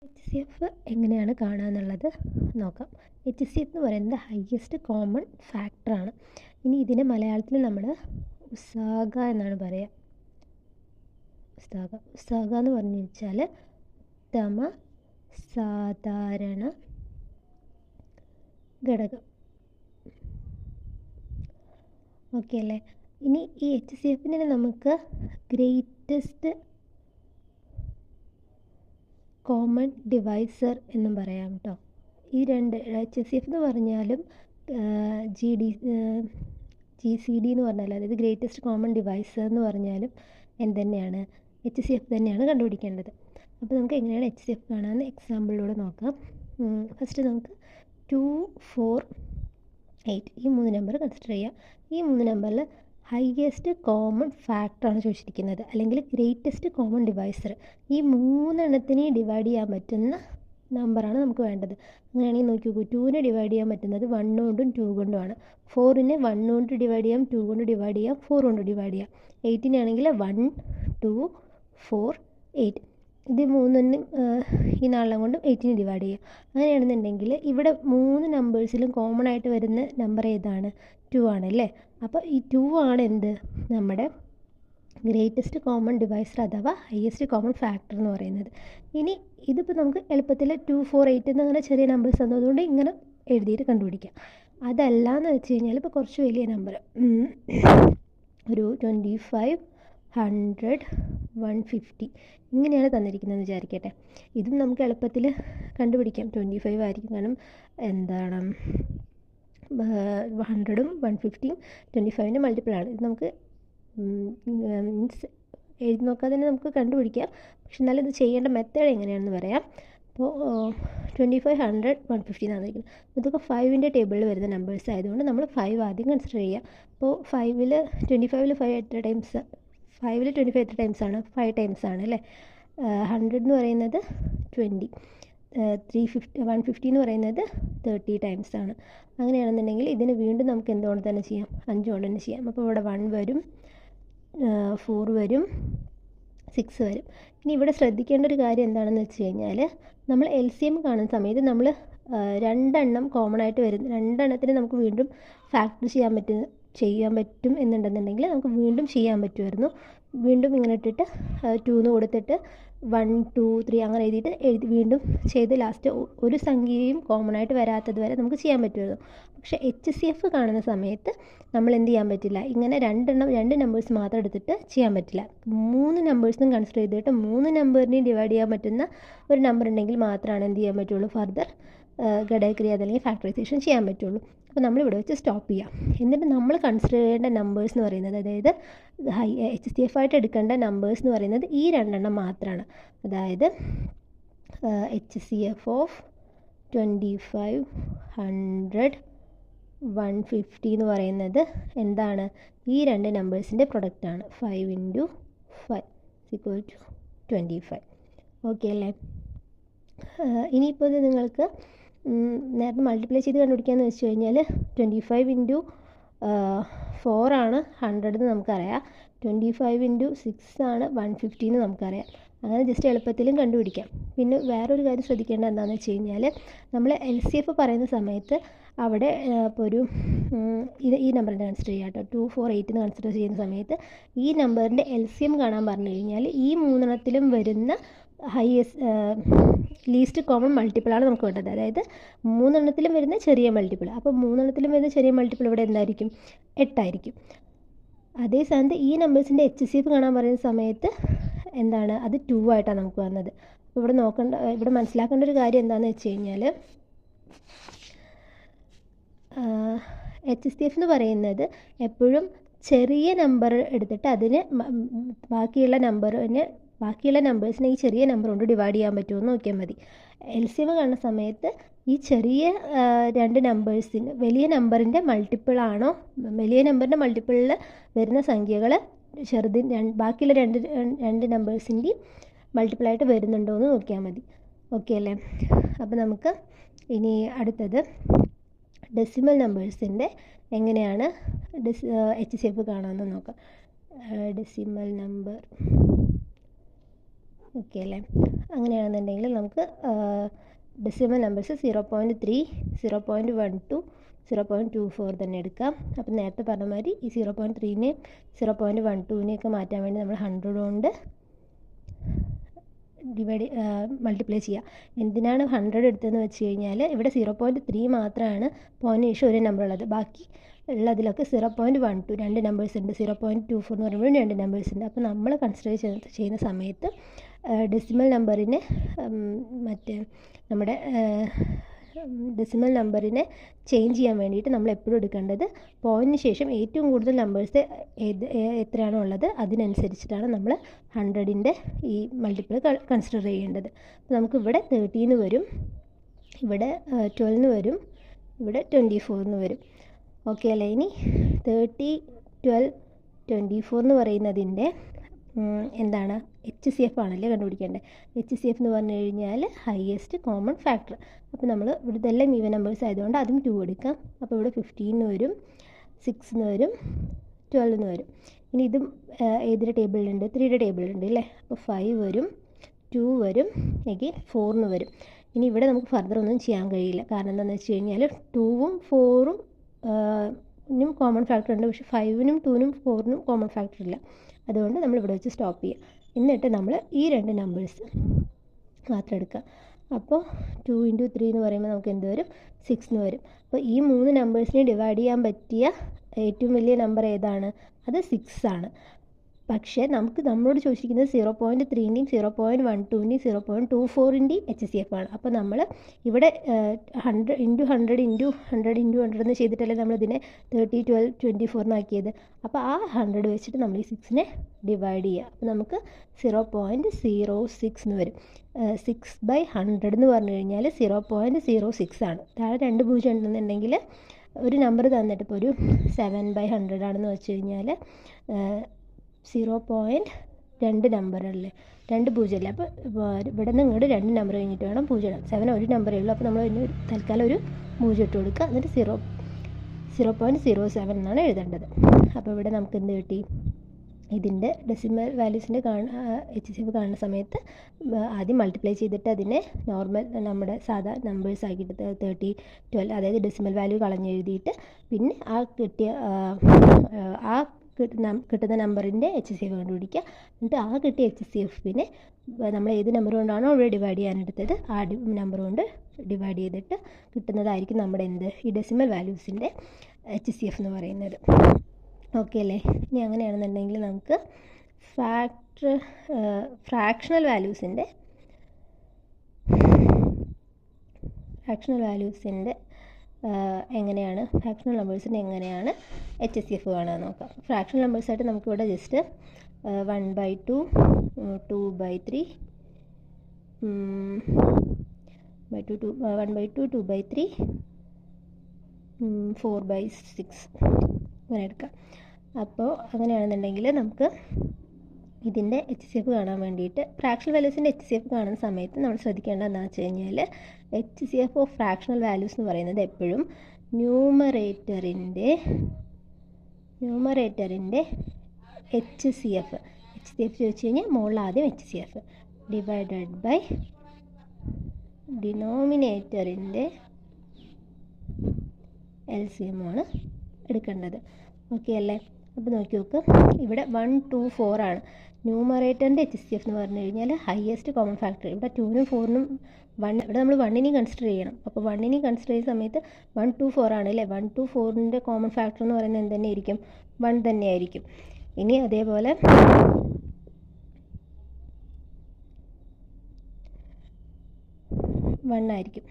H C F എങ്ങനെയാണ് കാണുക എന്നുള്ളത് നോക്കാം. എച്ച് സി എഫ് എന്ന് പറയുന്നത് ഹയസ്റ്റ് കോമൺ ഫാക്ടറാണ്. ഇനി ഇതിനെ മലയാളത്തിൽ നമ്മൾ ഉസാഗ എന്നാണ് പറയുക. ഉസാഗ എന്ന് പറഞ്ഞു വെച്ചാൽ ഉത്തമ സാധാരണ ഘടകം. ഓക്കെ അല്ലേ? ഇനി ഈ എച്ച് സി എഫിനെ നമുക്ക് ഗ്രേറ്റസ്റ്റ് കോമൺ ഡിവൈസർ എന്നും പറയാം കേട്ടോ. ഈ രണ്ട് എച്ച് സി എഫ് എന്ന് പറഞ്ഞാലും ജി സി ഡി എന്ന് പറഞ്ഞാലും, അതായത് ഗ്രേറ്റസ്റ്റ് കോമൺ ഡിവൈസർ എന്ന് പറഞ്ഞാലും എന്തുതന്നെയാണ്, എച്ച് സി എഫ് തന്നെയാണ് കണ്ടുപിടിക്കേണ്ടത്. അപ്പോൾ നമുക്ക് എങ്ങനെയാണ് എച്ച് സി എഫ് കാണാമെന്ന് എക്സാമ്പിളിലൂടെ നോക്കാം. ഫസ്റ്റ് നമുക്ക് 2, 4, 8 ഈ 3 നമ്പർ കൺസിഡർ ചെയ്യാം. ഈ 3 നമ്പറിൽ ഹയസ്റ്റ് കോമൺ ഫാക്ടറാണ് ചോദിച്ചിരിക്കുന്നത്, അല്ലെങ്കിൽ ഗ്രേറ്റസ്റ്റ് കോമൺ ഡിവൈസർ. ഈ 3 എണ്ണത്തിനെ ഡിവൈഡ് ചെയ്യാൻ പറ്റുന്ന നമ്പറാണ് നമുക്ക് വേണ്ടത്. അങ്ങനെയാണെങ്കിൽ നോക്കി നോക്കൂ, 2നെ ഡിവൈഡ് ചെയ്യാൻ പറ്റുന്നത് 1 കൊണ്ടും 2 കൊണ്ടുമാണ്. 4നെ 1 കൊണ്ട് ഡിവൈഡ് ചെയ്യാം, 2 കൊണ്ട് ഡിവൈഡ് ചെയ്യാം, 4 കൊണ്ട് ഡിവൈഡ് ചെയ്യാം. 8നാണെങ്കിൽ 1, 2, 4, 8 ഇത് 3 ഈ 4 കൊണ്ടും 8നെ ഡിവൈഡ് ചെയ്യാം. അങ്ങനെയാണെന്നുണ്ടെങ്കിൽ ഇവിടെ 3 നമ്പേഴ്സിലും കോമൺ ആയിട്ട് വരുന്ന നമ്പർ ഏതാണ്? 2 ആണല്ലേ. അപ്പോൾ ഈ 2 ആണ് എന്ത്, നമ്മുടെ ഗ്രേറ്റസ്റ്റ് കോമൺ ഡിവൈസർ അഥവാ ഹയസ്റ്റ് കോമൺ ഫാക്ടർ എന്ന് പറയുന്നത്. ഇനി ഇതിപ്പോൾ നമുക്ക് എളുപ്പത്തിൽ 2, 4, 8 എന്നങ്ങനെ ചെറിയ നമ്പേഴ്സ് തന്നതുകൊണ്ട് ഇങ്ങനെ എഴുതിയിട്ട് കണ്ടുപിടിക്കാം. അതല്ല എന്ന് വെച്ച് കഴിഞ്ഞാൽ ഇപ്പോൾ കുറച്ച് വലിയ നമ്പർ, ഒരു 25, 100, 150 ഇങ്ങനെയാണ് തന്നിരിക്കുന്നതെന്ന് വിചാരിക്കട്ടെ. ഇതും നമുക്ക് എളുപ്പത്തിൽ കണ്ടുപിടിക്കാം. 25 ആയിരിക്കും, കാരണം എന്താണ് 100ഉം 150യും 25ൻ്റെ മൾട്ടിപ്പിളാണ്. ഇത് നമുക്ക് മീൻസ് എഴുതി നോക്കാതെ തന്നെ നമുക്ക് കണ്ടുപിടിക്കാം. പക്ഷെ എന്നാലും ഇത് ചെയ്യേണ്ട മെത്തേഡ് എങ്ങനെയാണെന്ന് പറയാം. അപ്പോൾ 25, 100, 150 തന്നിരിക്കുന്നത്. ഇതൊക്കെ 5ൻ്റെ ടേബിളിൽ വരുന്ന നമ്പേഴ്സ് ആയതുകൊണ്ട് നമ്മൾ 5 ആദ്യം കൺസിഡർ ചെയ്യുക. അപ്പോൾ 25ൽ 5 എത്ര ടൈംസ്? 5ൽ 25 എത്ര ടൈംസ് ആണ്? 5 ടൈംസ് ആണ് അല്ലേ. 100 എന്ന് പറയുന്നത് 20, 150 എന്ന് പറയുന്നത് 30 ടൈംസ് ആണ്. അങ്ങനെയാണെന്നുണ്ടെങ്കിൽ ഇതിന് വീണ്ടും നമുക്ക് എന്തുകൊണ്ട് തന്നെ ചെയ്യാം? 5 കൊണ്ട് തന്നെ ചെയ്യാം. അപ്പോൾ ഇവിടെ 1 വരും, 4 വരും, 6 വരും. ഇനി ഇവിടെ ശ്രദ്ധിക്കേണ്ട ഒരു കാര്യം എന്താണെന്ന് വെച്ച് കഴിഞ്ഞാൽ, നമ്മൾ എൽ സി എം കാണുന്ന സമയത്ത് നമ്മൾ 2 എണ്ണം കോമൺ ആയിട്ട് വരുന്ന 2 എണ്ണത്തിന് നമുക്ക് വീണ്ടും ഫാക്ടർ ചെയ്യാൻ പറ്റും എന്നുണ്ടെന്നുണ്ടെങ്കിൽ നമുക്ക് വീണ്ടും ചെയ്യാൻ പറ്റുമായിരുന്നു. വീണ്ടും ഇങ്ങനെ ഇട്ടിട്ട് 2 എന്ന് കൊടുത്തിട്ട് 1, 2, 3 അങ്ങനെ എഴുതി വീണ്ടും ചെയ്ത് ലാസ്റ്റ് ഒരു സംഖ്യയും കോമൺ ആയിട്ട് വരാത്തത് വരെ നമുക്ക് ചെയ്യാൻ പറ്റുമായിരുന്നു. പക്ഷേ എച്ച് സി എഫ് കാണുന്ന സമയത്ത് നമ്മൾ എന്ത് ചെയ്യാൻ പറ്റില്ല, ഇങ്ങനെ 2 നമ്പേഴ്സ് മാത്രം എടുത്തിട്ട് ചെയ്യാൻ പറ്റില്ല. 3 നമ്പേഴ്സും കൺസിഡർ ചെയ്തിട്ട് 3 നമ്പറിനെയും ഡിവൈഡ് ചെയ്യാൻ പറ്റുന്ന ഒരു നമ്പർ ഉണ്ടെങ്കിൽ മാത്രമാണ് എന്ത് ചെയ്യാൻ പറ്റുള്ളൂ, ഫർദർ ഘടകക്രിയ അല്ലെങ്കിൽ ഫാക്ടറൈസേഷൻ ചെയ്യാൻ പറ്റുള്ളൂ. അപ്പോൾ നമ്മളിവിടെ വെച്ച് സ്റ്റോപ്പ് ചെയ്യാം. എന്നിട്ട് നമ്മൾ കൺസിഡർ ചെയ്യേണ്ട നമ്പേഴ്സ് എന്ന് പറയുന്നത്, അതായത് എച്ച് സി എഫ് ആയിട്ട് എടുക്കേണ്ട നമ്പേഴ്സ് എന്ന് പറയുന്നത് ഈ 2 എണ്ണം മാത്രമാണ്. അതായത് എച്ച് സി എഫ് ഓഫ് 25, 100, 150 എന്ന് പറയുന്നത് എന്താണ്? ഈ 2 നമ്പേഴ്സിൻ്റെ പ്രൊഡക്റ്റാണ്. 5 × 5 = 25. ഓക്കെ അല്ലേ? ഇനിയിപ്പോൾ ഇത് നിങ്ങൾക്ക് നേരത്തെ മൾട്ടിപ്ലൈ ചെയ്ത് കണ്ടുപിടിക്കാമെന്ന് വെച്ച് കഴിഞ്ഞാൽ 25 × 4 ആണ് 100 എന്ന് നമുക്കറിയാം. 25 × 6 ആണ് 150 എന്ന് നമുക്കറിയാം. അങ്ങനെ ജസ്റ്റ് എളുപ്പത്തിലും കണ്ടുപിടിക്കാം. പിന്നെ വേറൊരു കാര്യം ശ്രദ്ധിക്കേണ്ടത് എന്താണെന്ന് വെച്ച് കഴിഞ്ഞാൽ, നമ്മൾ എൽ സി എഫ് പറയുന്ന സമയത്ത് അവിടെ ഇപ്പോൾ ഒരു ഈ നമ്പറിൻ്റെ കൺസിഡർ ചെയ്യാം കേട്ടോ. 2, 4, 8 എന്ന് കൺസിഡർ ചെയ്യുന്ന സമയത്ത് ഈ നമ്പറിൻ്റെ എൽ സി എം കാണാൻ പറഞ്ഞു കഴിഞ്ഞാൽ ഈ 3 എണ്ണത്തിലും വരുന്ന ലീസ്റ്റ് കോമൺ മൾട്ടിപ്പിളാണ് നമുക്ക് വേണ്ടത്. അതായത് 3 എണ്ണത്തിലും വരുന്ന ചെറിയ മൾട്ടിപ്പിൾ. അപ്പോൾ 3 എണ്ണത്തിലും വരുന്ന ചെറിയ മൾട്ടിപ്പിൾ ഇവിടെ എന്തായിരിക്കും? 8 ആയിരിക്കും. അതേ സ്ഥാനത്ത് ഈ നമ്പേഴ്സിൻ്റെ എച്ച് സി എഫ് കാണാൻ പറയുന്ന സമയത്ത് എന്താണ്, അത് 2 ആയിട്ടാണ് നമുക്ക് വന്നത്. അപ്പോൾ ഇവിടെ മനസ്സിലാക്കേണ്ട ഒരു കാര്യം എന്താണെന്ന് വെച്ച് കഴിഞ്ഞാൽ, എച്ച് സി എഫ് എന്ന് പറയുന്നത് എപ്പോഴും ചെറിയ നമ്പർ എടുത്തിട്ട് അതിന് ബാക്കിയുള്ള നമ്പേഴ്സിനെ ഈ ചെറിയ നമ്പർ കൊണ്ട് ഡിവൈഡ് ചെയ്യാൻ പറ്റുമോ എന്ന് നോക്കിയാൽ മതി. എൽ സി എം കാണുന്ന സമയത്ത് ഈ ചെറിയ 2 നമ്പേഴ്സിന് വലിയ നമ്പറിൻ്റെ മൾട്ടിപ്പിളാണോ, വലിയ നമ്പറിൻ്റെ മൾട്ടിപ്പിളിൽ വരുന്ന സംഖ്യകൾ ബാക്കിയുള്ള 2 നമ്പേഴ്സിൻ്റെയും മൾട്ടിപ്പിളായിട്ട് വരുന്നുണ്ടോ എന്ന് നോക്കിയാൽ മതി. ഓക്കെ അല്ലേ? അപ്പോൾ നമുക്ക് ഇനി അടുത്തത് ഡെസിമൽ നമ്പേഴ്സിൻ്റെ എങ്ങനെയാണ് എച്ച് സി എഫ് കാണാമെന്ന് നോക്കാം. ഡെസിമൽ നമ്പർ ഓക്കെ അല്ലേ? അങ്ങനെയാണെന്നുണ്ടെങ്കിൽ നമുക്ക് ഡെസിമൽ നമ്പേഴ്സ് 0.3, 0.12, 0.24 തന്നെ എടുക്കാം. അപ്പം നേരത്തെ പറഞ്ഞ മാതിരി ഈ 0.3നെ 0.12നെയൊക്കെ മാറ്റാൻ വേണ്ടി നമ്മൾ 100 കൊണ്ട് മൾട്ടിപ്ലൈ ചെയ്യുക. എന്തിനാണ് 100 എടുത്തതെന്ന് വെച്ച് കഴിഞ്ഞാൽ ഇവിടെ 0.3 മാത്രമാണ് പോയിൻറ്റിന് ശേഷം ഒരു നമ്പർ ഉള്ളത്. ബാക്കി ഉള്ളതിലൊക്കെ 0.12 രണ്ട് നമ്പേഴ്സ് ഉണ്ട്, 0.24 എന്ന് പറയുമ്പോൾ രണ്ട് നമ്പേഴ്സ് ഉണ്ട്. അപ്പോൾ നമ്മൾ കൺസിഡർ ചെയ്യുന്ന സമയത്ത് ഡെസിമൽ നമ്പറിനെ മറ്റേ നമ്മുടെ ഡെസിമൽ നമ്പറിനെ ചേഞ്ച് ചെയ്യാൻ വേണ്ടിയിട്ട് നമ്മൾ എപ്പോഴും എടുക്കേണ്ടത് പോയിൻറ്റിന് ശേഷം ഏറ്റവും കൂടുതൽ നമ്പേഴ്സ് എത്രയാണോ ഉള്ളത് അതിനനുസരിച്ചിട്ടാണ് നമ്മൾ 100ൻ്റെ ഈ മൾട്ടിപ്പിൾ കൺസിഡർ ചെയ്യേണ്ടത്. അപ്പോൾ നമുക്ക് ഇവിടെ 13 വരും, ഇവിടെ 12 വരും, ഇവിടെ 24 വരും. ഓക്കെ അല്ലേ? ഇനി 30, 12, 24 എന്ന് പറയുന്നതിൻ്റെ എന്താണ് HCF ആണല്ലേ കണ്ടുപിടിക്കേണ്ടത്. HCF എന്ന് പറഞ്ഞു കഴിഞ്ഞാൽ ഹയസ്റ്റ് കോമൺ ഫാക്ടർ. അപ്പോൾ നമ്മൾ ഇവിടുത്തെ എല്ലാം ഈവൻ നമ്പേഴ്സ് ആയതുകൊണ്ട് അതും 2 എടുക്കാം. അപ്പോൾ ഇവിടെ 15 വരും, 6 വരും, 12 വരും. ഇനി ഇതും ഏതിൻ്റെ ടേബിളിലുണ്ട്? 3യുടെ ടേബിളിലുണ്ട് അല്ലേ? അപ്പോൾ 5 വരും, 2 വരും, എഗെയിൻ 4 വരും. ഇനി ഇവിടെ നമുക്ക് ഫർദർ ഒന്നും ചെയ്യാൻ കഴിയില്ല. കാരണം എന്താണെന്ന് വെച്ച് കഴിഞ്ഞാൽ 2ഉം 4ഉം നും കോമൺ ഫാക്ടർ ഉണ്ട്, പക്ഷേ 5നും 2നും 4നും കോമൺ ഫാക്ടർ ഇല്ല. അതുകൊണ്ട് നമ്മൾ ഇവിടെ വെച്ച് സ്റ്റോപ്പ് ചെയ്യുക. എന്നിട്ട് നമ്മൾ ഈ രണ്ട് നമ്പേഴ്സ് മാത്രം എടുക്കുക. അപ്പോൾ 2 × 3 എന്ന് പറയുമ്പോൾ നമുക്ക് എന്ത് വരും? 6 എന്ന് വരും. അപ്പോൾ ഈ 3 നമ്പേഴ്സിനെ ഡിവൈഡ് ചെയ്യാൻ പറ്റിയ ഏറ്റവും വലിയ നമ്പർ ഏതാണ്? അത് 6 ആണ്. പക്ഷേ നമ്മളോട് ചോദിച്ചിരിക്കുന്നത് 0.3ൻ്റെയും 0.12ൻ്റെയും 0.24ൻ്റെയും HCF ആണ്. അപ്പോൾ നമ്മൾ ഇവിടെ 100 × 100 × 100 × 100 എന്ന് ചെയ്തിട്ടല്ലേ നമ്മളിതിനെ 30, 12, 24 എന്നാക്കിയത്. അപ്പോൾ ആ 100 വെച്ചിട്ട് നമ്മൾ ഈ 6നെ ഡിവൈഡ് ചെയ്യുക. അപ്പോൾ നമുക്ക് 0.06 എന്ന് വരും. 6/100 എന്ന് പറഞ്ഞു കഴിഞ്ഞാൽ 0.06 ആണ്. താഴെ 2 പൂജ്യം ഉണ്ടെന്നുണ്ടെങ്കിൽ ഒരു നമ്പർ തന്നിട്ട് ഇപ്പോൾ ഒരു 7/100 ആണെന്ന് വെച്ച് കഴിഞ്ഞാൽ 0.2 നമ്പറല്ലേ, 2 പൂജ്യമല്ലേ. അപ്പോൾ ഇവിടെ നിന്ന് ഇങ്ങോട്ട് 2 നമ്പർ കഴിഞ്ഞിട്ട് വേണം പൂജ്യം ഇടാൻ. 7 ഒരു നമ്പറേ ഉള്ളൂ. അപ്പോൾ നമ്മൾ ഇതിന് തൽക്കാലം ഒരു പൂജ്യം ഇട്ട് കൊടുക്കുക. എന്നിട്ട് 0.07 എന്നാണ് എഴുതേണ്ടത്. അപ്പോൾ ഇവിടെ നമുക്ക് എന്ത് കിട്ടി? ഇതിൻ്റെ ഡെസിമൽ വാല്യൂസിൻ്റെ HCF കാണുന്ന സമയത്ത് ആദ്യം മൾട്ടിപ്ലൈ ചെയ്തിട്ട് അതിനെ നോർമൽ നമ്മുടെ സാധാ നമ്പേഴ്സ് ആക്കിയിട്ട് 30, 12 അതായത് ഡെസിമൽ വാല്യൂ കളഞ്ഞെഴുതിയിട്ട് പിന്നെ കിട്ടുന്ന നമ്പറിൻ്റെ HCF കണ്ടുപിടിക്കുക. എന്നിട്ട് ആ കിട്ടിയ HCFനെ നമ്മൾ ഏത് നമ്പർ കൊണ്ടാണോ ഇവിടെ ഡിവൈഡ് ചെയ്യാനെടുത്തത് ആ നമ്പർ കൊണ്ട് ഡിവൈഡ് ചെയ്തിട്ട് കിട്ടുന്നതായിരിക്കും നമ്മുടെ ഈ ഡെസിമൽ വാല്യൂസിൻ്റെ HCF എന്ന് പറയുന്നത്. ഓക്കെ അല്ലേ? ഇനി അങ്ങനെയാണെന്നുണ്ടെങ്കിൽ നമുക്ക് ഫ്രാക്ഷണൽ വാല്യൂസിൻ്റെ എങ്ങനെയാണ് ഫ്രാക്ഷണൽ നമ്പേഴ്സിൻ്റെ എങ്ങനെയാണ് HCF കാണാൻ നോക്കാം. ഫ്രാക്ഷണൽ നമ്പേഴ്സായിട്ട് നമുക്കിവിടെ ജസ്റ്റ് 1/2, 2/3, 1/2, 2/3, 4/6 അങ്ങനെ എടുക്കാം. അപ്പോൾ അങ്ങനെയാണെന്നുണ്ടെങ്കിൽ നമുക്ക് ഇതിൻ്റെ HCF കാണാൻ വേണ്ടിയിട്ട് ഫ്രാക്ഷണൽ വാല്യൂസിൻ്റെ HCF കാണുന്ന സമയത്ത് നമ്മൾ ശ്രദ്ധിക്കേണ്ടത് എന്താണെന്ന് വെച്ച് കഴിഞ്ഞാൽ HCF ഓഫ് ഫ്രാക്ഷണൽ വാല്യൂസ് എന്ന് പറയുന്നത് എപ്പോഴും ന്യൂമറേറ്ററിൻ്റെ HCF ചോദിച്ചു കഴിഞ്ഞാൽ മുകളിൽ ആദ്യം HCF ഡിവൈഡഡ് ബൈ ഡിനോമിനേറ്ററിൻ്റെ LCM ആണ് എടുക്കേണ്ടത്. ഓക്കെ അല്ലേ? അപ്പോൾ നോക്കി നോക്ക്, ഇവിടെ 1, 2, 4 ആണ്. ന്യൂമറേറ്ററിൻ്റെ HCF എന്ന് പറഞ്ഞു കഴിഞ്ഞാൽ ഹയസ്റ്റ് കോമൺ ഫാക്ടർ. ഇവിടെ 2നും 4നും 1, ഇവിടെ നമ്മൾ 1നെയും കൺസിഡർ ചെയ്യണം. അപ്പോൾ 1നെയും കൺസിഡർ ചെയ്യുന്ന സമയത്ത് 1, 2, 4 ആണ് അല്ലേ? 1, 2, 4ൻ്റെ കോമൺ ഫാക്ടർ എന്ന് പറയുന്നത് എന്ത് തന്നെയായിരിക്കും? 1 തന്നെയായിരിക്കും. ഇനി അതേപോലെ 1 ആയിരിക്കും.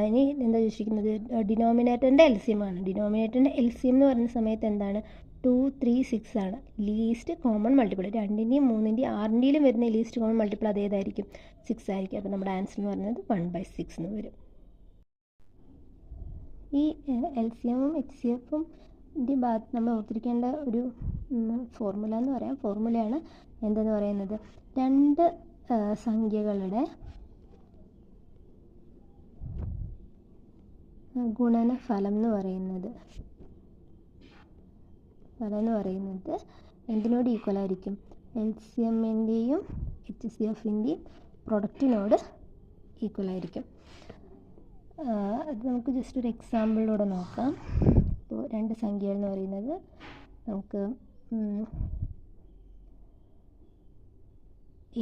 ഇനി എന്താ ചോദിച്ചിരിക്കുന്നത്? ഡിനോമിനേറ്ററിൻ്റെ LCM ആണ്. ഡിനോമിനേറ്ററിൻ്റെ LCM എന്ന് പറയുന്ന സമയത്ത് എന്താണ്? 2, 3, 6 ആണ് ലീസ്റ്റ് കോമൺ മൾട്ടിപ്പിൾ. 2ൻ്റെയും 3ൻ്റെയും 6ൻ്റെയിലും വരുന്ന ലീസ്റ്റ് കോമൺ മൾട്ടിപ്പിൾ അതേതായിരിക്കും? 6 ആയിരിക്കും. അപ്പോൾ നമ്മുടെ ആൻസർ എന്ന് പറയുന്നത് 1/6 എന്ന് വരും. ഈ LCMഉം HCFഉം ഭാഗത്ത് നമ്മൾ ഓർത്തിരിക്കേണ്ട ഒരു ഫോർമുല എന്ന് പറയാം. ഫോർമുലയാണ് എന്തെന്ന് പറയുന്നത്? രണ്ട് സംഖ്യകളുടെ ഗുണനഫലം എന്ന് പറയുന്നത് എന്തിനോട് ഈക്വൽ ആയിരിക്കും? LCMൻ്റെയും എച്ച് സി എഫിൻ്റെയും പ്രൊഡക്റ്റിനോട് ഈക്വൽ ആയിരിക്കും. അത് നമുക്ക് ജസ്റ്റ് ഒരു എക്സാമ്പിളിലൂടെ നോക്കാം. ഇപ്പോൾ രണ്ട് സംഖ്യകൾ എന്ന് പറയുന്നത് നമുക്ക്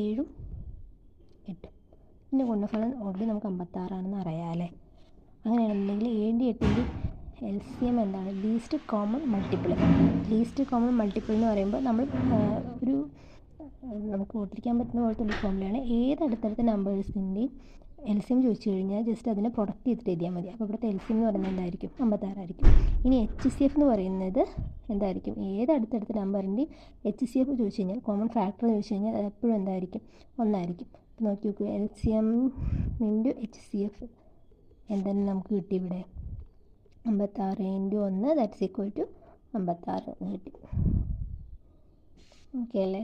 7 8 ഇതിൻ്റെ ഗുണഫലം ഓൾറെഡി നമുക്ക് 56 അറിയാം അല്ലേ. അങ്ങനെയാണെന്നുണ്ടെങ്കിൽ 7 8 LCM എന്താണ്? Least common multiple. Least common multiple എന്ന് പറയുമ്പോൾ നമ്മൾ നമുക്ക് ഓർത്തിരിക്കാൻ പറ്റുന്ന പോലത്തെ ഒരു ഫോമുലയാണ്. ഏത് അടുത്തടുത്ത നമ്പേഴ്സിൻ്റെയും LCM ചോദിച്ചു കഴിഞ്ഞാൽ ജസ്റ്റ് അതിനെ പ്രൊഡക്റ്റ് ചെയ്തിട്ട് എഴുതിയാൽ മതി. അപ്പോൾ ഇവിടുത്തെ LCM എന്ന് പറയുന്നത് എന്തായിരിക്കും? 56 ആയിരിക്കും. ഇനി HCF എന്ന് പറയുന്നത് എന്തായിരിക്കും? ഏത് അടുത്തടുത്ത നമ്പറിൻ്റെയും HCF ചോദിച്ചു കഴിഞ്ഞാൽ, കോമൺ ഫാക്ടർ ചോദിച്ചു കഴിഞ്ഞാൽ അത് എപ്പോഴും എന്തായിരിക്കും? 1 ആയിരിക്കും. അപ്പോൾ നോക്കി നോക്കൂ, LCM ഇൻറ്റു HCF എന്തെങ്കിലും നമുക്ക് കിട്ടി ഇവിടെ 56 ഇൻറ്റു 1 ദാറ്റ്സ് ഈക്വൽ ടു 56 എന്ന് കിട്ടി. ഓക്കെ അല്ലേ?